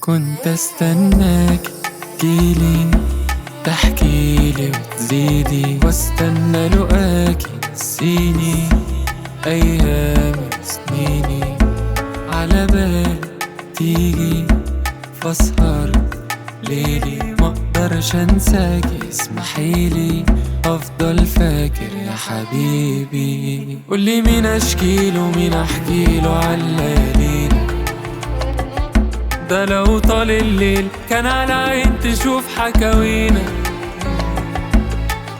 كنت استناك تجيلي تحكيلي وتزيدي، واستنى لقاكي تنسيني ايام سنيني، على بالي تيجي فاسهر ليلي، مقدرش انساكي اسمحيلي افضل فاكر يا حبيبي. قولي مين اشكيله مين احكيله عالليالينا، ده لو طال الليل كان على عين تشوف حكاوينا.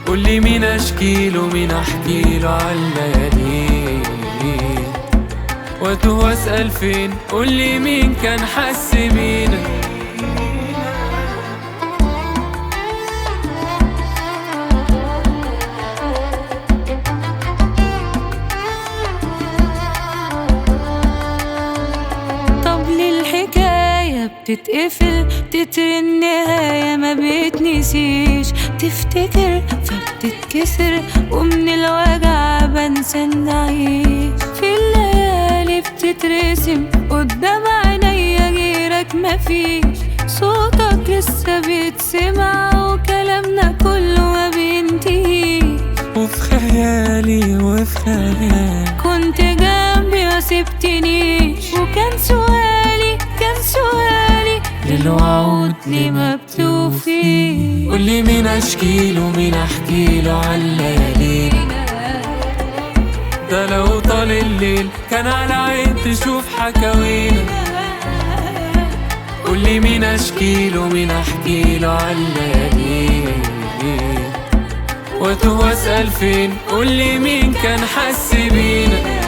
قولي مين اشكيله مين احكيله عالليالينا، واتوه واسأل فين. قولي مين كان حس بينا. بتتقفل تتر النهاية ما بتنسيش، تفتكر فبتتكسر ومن الوجع بنسى نعيش. في الليالي بتترسم قدام عينيا غيرك مفيش، صوتك لسه بيتسمع وكلامنا كله ما بينتهيش. وفي خيالي وفي خيالي كنت جنبي ما سبتنيش، وكان سؤالي للوعود ليه ما بتوفيش. قولي مين اشكيله مين احكيله عالليالينا، ده لو طال الليل كان على عين تشوف حكاوينا. قولي مين اشكيله مين احكيله عالليالينا، واتوه واسأل فين. قولي مين كان حس بينا.